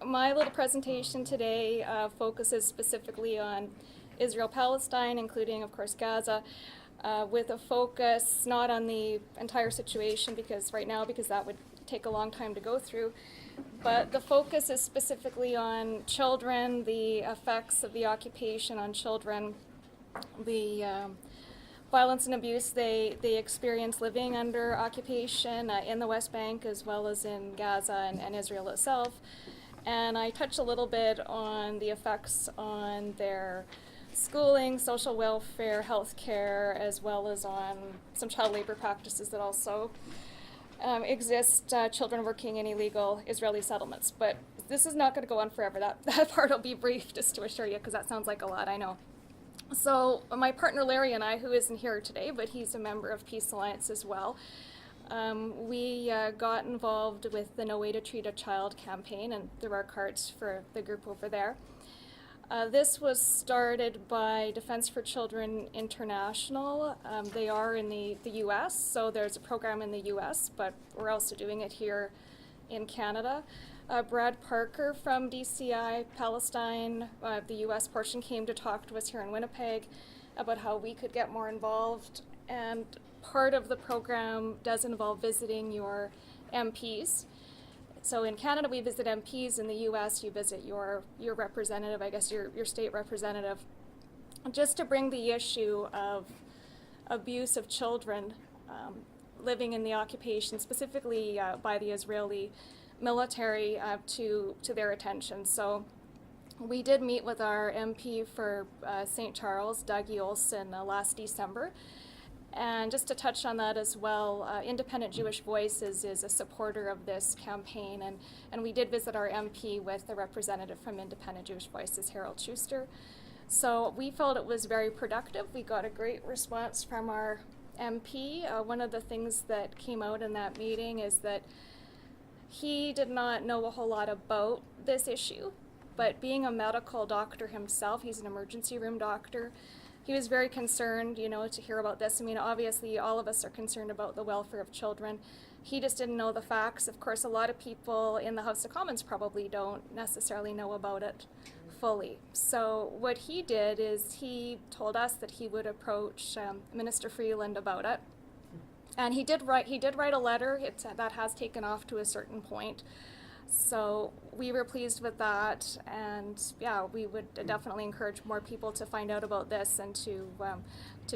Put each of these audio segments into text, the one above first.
my little presentation today focuses specifically on Israel-Palestine, including, of course, Gaza, with a focus not on the entire situation because that would take a long time to go through, but the focus is specifically on children, the effects of the occupation on children, the violence and abuse they experience living under occupation in the West Bank as well as in Gaza and Israel itself. And I touch a little bit on the effects on their schooling, social welfare, health care, as well as on some child labor practices that also exist, children working in illegal Israeli settlements. But this is not going to go on forever. That part will be brief, just to assure you, because that sounds like a lot, I know. So my partner Larry and I, who isn't here today, but he's a member of Peace Alliance as well, we got involved with the No Way to Treat a Child campaign, and there are cards for the group over there. This was started by Defense for Children International. They are in the US, so there's a program in the US, but we're also doing it here in Canada. Brad Parker from DCI Palestine, the US portion, came to talk to us here in Winnipeg about how we could get more involved, and part of the program does involve visiting your MPs. So in Canada we visit MPs, in the US you visit your representative, I guess your state representative, just to bring the issue of abuse of children living in the occupation, specifically by the Israeli military, to their attention. So we did meet with our MP for St. Charles, Dougie Olson, last December. And just to touch on that as well, Independent Jewish Voices is a supporter of this campaign, and we did visit our MP with the representative from Independent Jewish Voices, Harold Schuster. So we felt it was very productive. We got a great response from our MP. One of the things that came out in that meeting is that he did not know a whole lot about this issue, but being a medical doctor himself, he's an emergency room doctor, he was very concerned, to hear about this. I mean, obviously all of us are concerned about the welfare of children. He just didn't know the facts. Of course, a lot of people in the House of Commons probably don't necessarily know about it fully. So what he did is he told us that he would approach Minister Freeland about it. And he did write a letter. That has taken off to a certain point. So we were pleased with that, and yeah, we would definitely encourage more people to find out about this and to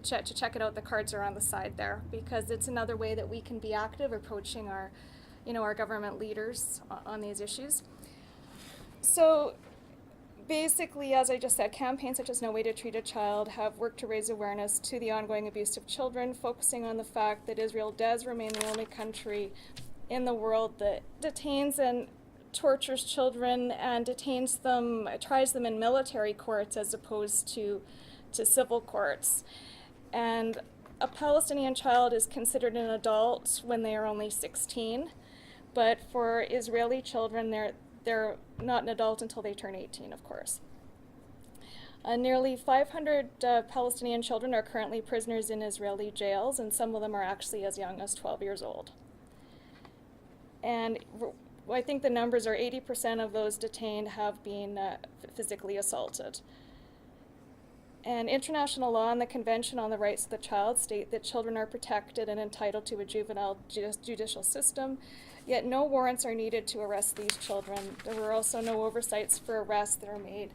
check it out. The cards are on the side there, because it's another way that we can be active approaching our government leaders on these issues. So basically, as I just said, campaigns such as No Way to Treat a Child have worked to raise awareness to the ongoing abuse of children, focusing on the fact that Israel does remain the only country in the world that detains and tortures children and tries them in military courts as opposed to civil courts. And a Palestinian child is considered an adult when they are only 16, but for Israeli children, they're not an adult until they turn 18, of course. Nearly 500 Palestinian children are currently prisoners in Israeli jails, and some of them are actually as young as 12 years old. And I think the numbers are 80% of those detained have been physically assaulted. And international law and the Convention on the Rights of the Child state that children are protected and entitled to a juvenile judicial system, yet no warrants are needed to arrest these children. There were also no oversights for arrests that are made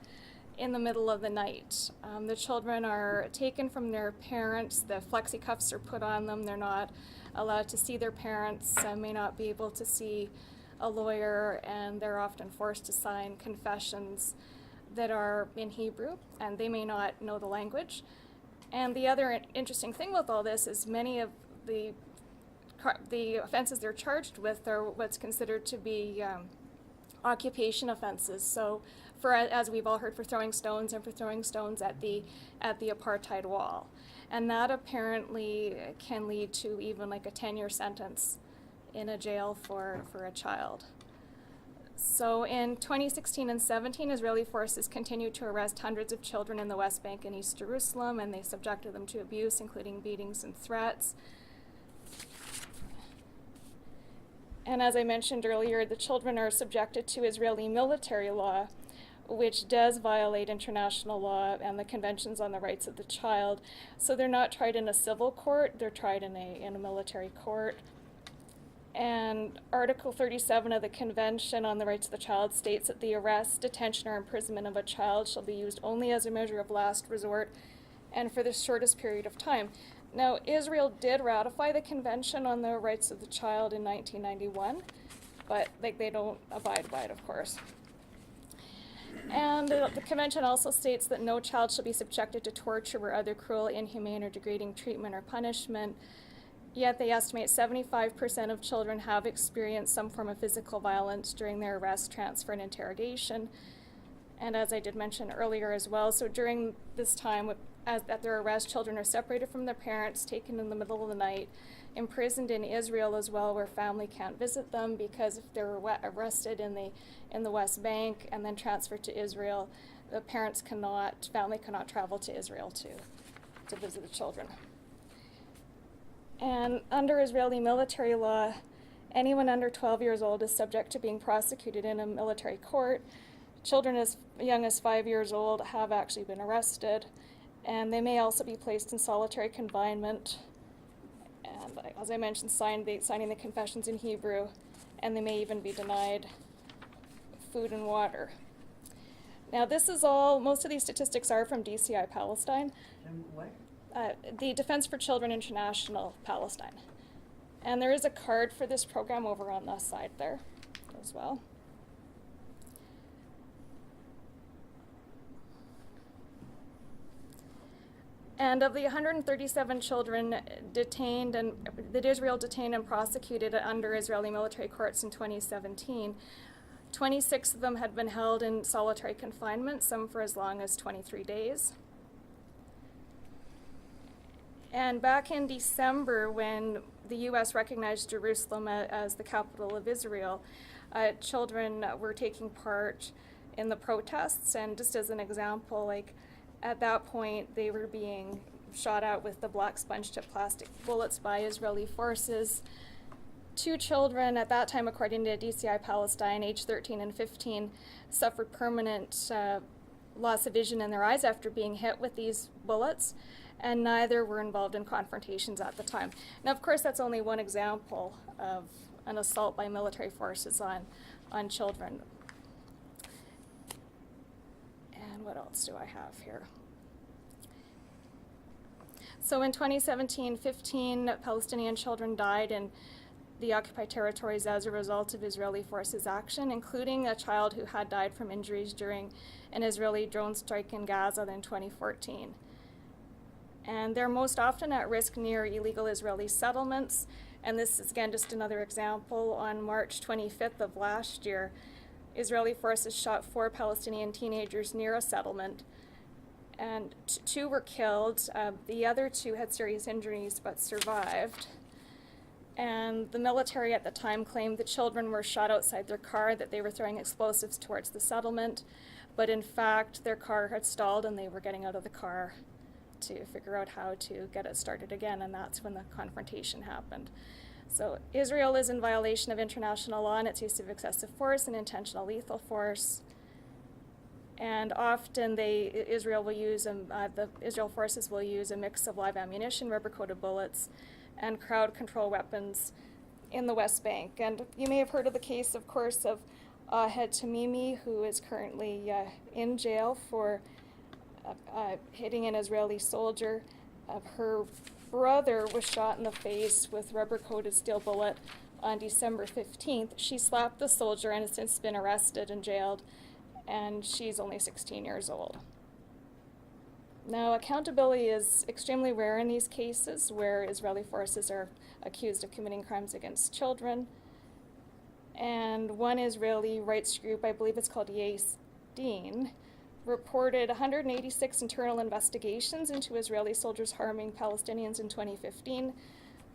in the middle of the night. The children are taken from their parents, the flexi cuffs are put on them, they're not allowed to see their parents, may not be able to see a lawyer, and they're often forced to sign confessions that are in Hebrew, and they may not know the language. And the other interesting thing with all this is many of the offenses they're charged with are what's considered to be occupation offenses. So, as we've all heard, for throwing stones and for throwing stones at the apartheid wall, and that apparently can lead to even like a 10-year sentence in a jail for a child. So in 2016 and 17, Israeli forces continued to arrest hundreds of children in the West Bank and East Jerusalem, and they subjected them to abuse, including beatings and threats. And as I mentioned earlier, the children are subjected to Israeli military law, which does violate international law and the conventions on the rights of the child. So they're not tried in a civil court, they're tried in a military court. And Article 37 of the Convention on the Rights of the Child states that the arrest, detention, or imprisonment of a child shall be used only as a measure of last resort and for the shortest period of time. Now, Israel did ratify the Convention on the Rights of the Child in 1991, but they don't abide by it, of course. And the Convention also states that no child shall be subjected to torture or other cruel, inhumane, or degrading treatment or punishment. Yet they estimate 75% of children have experienced some form of physical violence during their arrest, transfer, and interrogation. And as I did mention earlier as well, so during this time at their arrest, children are separated from their parents, taken in the middle of the night, imprisoned in Israel as well, where family can't visit them, because if they're arrested in the West Bank and then transferred to Israel, the family cannot travel to Israel to visit the children. And under Israeli military law, anyone under 12 years old is subject to being prosecuted in a military court. Children as young as 5 years old have actually been arrested, and they may also be placed in solitary confinement. And as I mentioned, signing the confessions in Hebrew, and they may even be denied food and water. Now, this is all, most of these statistics are from DCI Palestine. And what? The Defense for Children International Palestine. And there is a card for this program over on the side there as well. And of the 137 children that Israel detained and prosecuted under Israeli military courts in 2017, 26 of them had been held in solitary confinement, some for as long as 23 days. And back in December, when the U.S. recognized Jerusalem as the capital of Israel, children were taking part in the protests. And just as an example, at that point, they were being shot at with the black sponge tip plastic bullets by Israeli forces. 2 children at that time, according to DCI Palestine, aged 13 and 15, suffered permanent loss of vision in their eyes after being hit with these bullets, and neither were involved in confrontations at the time. Now, of course, that's only one example of an assault by military forces on children. And what else do I have here? So in 2017, 15 Palestinian children died in the occupied territories as a result of Israeli forces' action, including a child who had died from injuries during an Israeli drone strike in Gaza in 2014. And they're most often at risk near illegal Israeli settlements. And this is, again, just another example. On March 25th of last year, Israeli forces shot 4 Palestinian teenagers near a settlement, and 2 were killed. The other 2 had serious injuries but survived. And the military at the time claimed the children were shot outside their car, that they were throwing explosives towards the settlement. But in fact, their car had stalled and they were getting out of the car to figure out how to get it started again, and that's when the confrontation happened. So Israel is in violation of international law in its use of excessive force and intentional lethal force. And often the Israel forces will use a mix of live ammunition, rubber-coated bullets, and crowd control weapons in the West Bank. And you may have heard of the case, of course, of Ahed Tamimi, who is currently in jail for hitting an Israeli soldier. Her brother was shot in the face with rubber-coated steel bullet on December 15th. She slapped the soldier and has since been arrested and jailed, and she's only 16 years old. Now, accountability is extremely rare in these cases where Israeli forces are accused of committing crimes against children. And one Israeli rights group, I believe it's called Yesh Din, reported 186 internal investigations into Israeli soldiers harming Palestinians in 2015,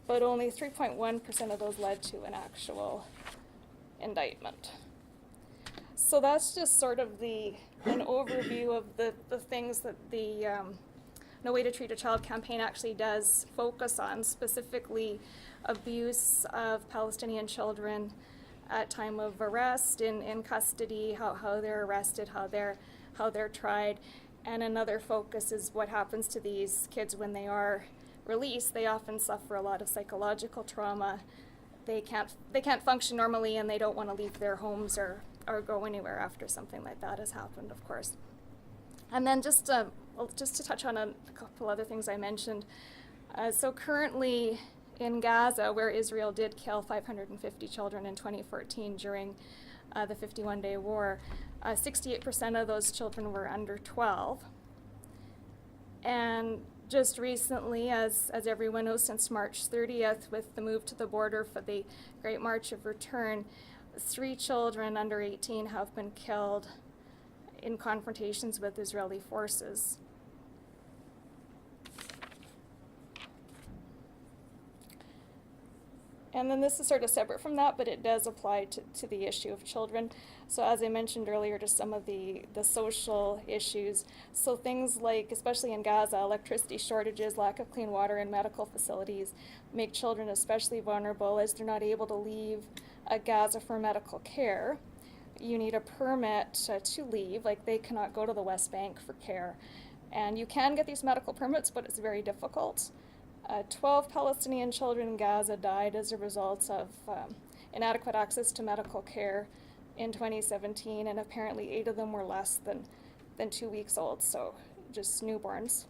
but only 3.1% of those led to an actual indictment. So that's just sort of an overview of the things that the No Way to Treat a Child campaign actually does focus on specifically abuse of Palestinian children at time of arrest, in custody, how they're arrested, how they're tried. And another focus is what happens to these kids when they are released. They often suffer a lot of psychological trauma. They can't function normally, and they don't want to leave their homes or go anywhere after something like that has happened, of course. And then just to touch on a couple other things I mentioned. So currently in Gaza, where Israel did kill 550 children in 2014 during the 51-day war, 68% of those children were under 12. And just recently, as everyone knows, since March 30th, with the move to the border for the Great March of Return, 3 children under 18 have been killed in confrontations with Israeli forces. And then this is sort of separate from that, but it does apply to the issue of children. So as I mentioned earlier, just some of the social issues. So things like, especially in Gaza, electricity shortages, lack of clean water in medical facilities make children especially vulnerable, as they're not able to leave Gaza for medical care. You need a permit to leave, like they cannot go to the West Bank for care. And you can get these medical permits, but it's very difficult. 12 Palestinian children in Gaza died as a result of inadequate access to medical care in 2017, and apparently 8 of them were less than 2 weeks old, so just newborns.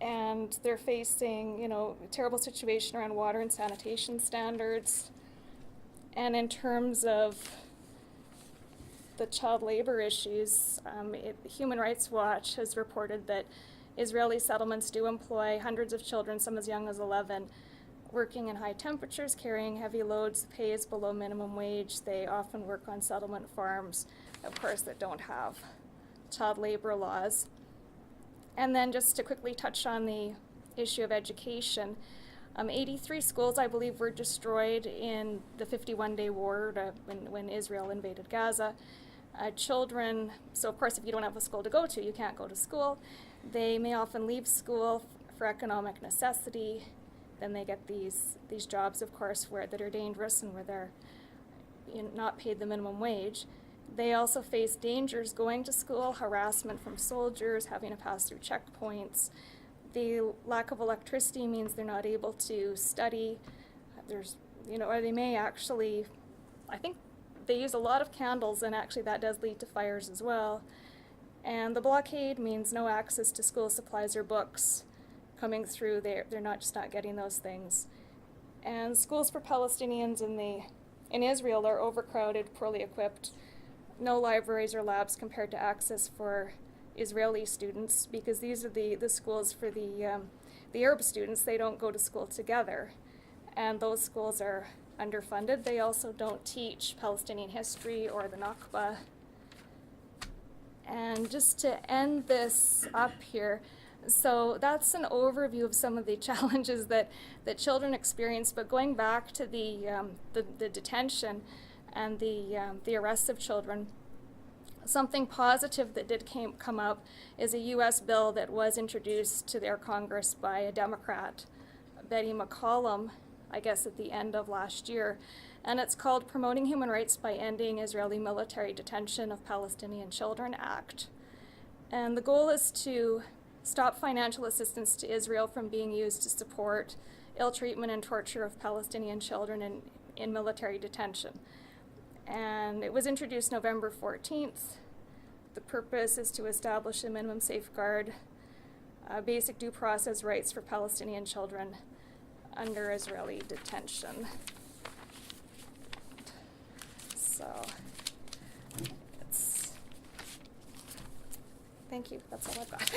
And they're facing, a terrible situation around water and sanitation standards. And in terms of the child labor issues, Human Rights Watch has reported that Israeli settlements do employ hundreds of children, some as young as 11, working in high temperatures, carrying heavy loads. The pay is below minimum wage. They often work on settlement farms, of course, that don't have child labor laws. And then just to quickly touch on the issue of education, 83 schools, I believe, were destroyed in the 51-day war when Israel invaded Gaza. Children, so of course if you don't have a school to go to, you can't go to school. They may often leave school for economic necessity. Then they get these jobs, of course, that are dangerous and where they're not paid the minimum wage. They also face dangers going to school, harassment from soldiers, having to pass through checkpoints. The lack of electricity means they're not able to study. Or they may actually, I think they use a lot of candles, and actually that does lead to fires as well. And the blockade means no access to school supplies or books coming through. They're just not getting those things. And schools for Palestinians in Israel are overcrowded, poorly equipped. No libraries or labs compared to access for Israeli students, because these are the schools for the Arab students. They don't go to school together, and those schools are underfunded. They also don't teach Palestinian history or the Nakba. And just to end this up here, so that's an overview of some of the challenges that children experience. But going back to the detention and the arrests of children, something positive that did come up is a U.S. bill that was introduced to their Congress by a Democrat, Betty McCollum, I guess at the end of last year. And it's called Promoting Human Rights by Ending Israeli Military Detention of Palestinian Children Act. And the goal is to stop financial assistance to Israel from being used to support ill treatment and torture of Palestinian children in military detention. And it was introduced November 14th. The purpose is to establish a minimum safeguard, basic due process rights for Palestinian children under Israeli detention. So, thank you, that's all I've got.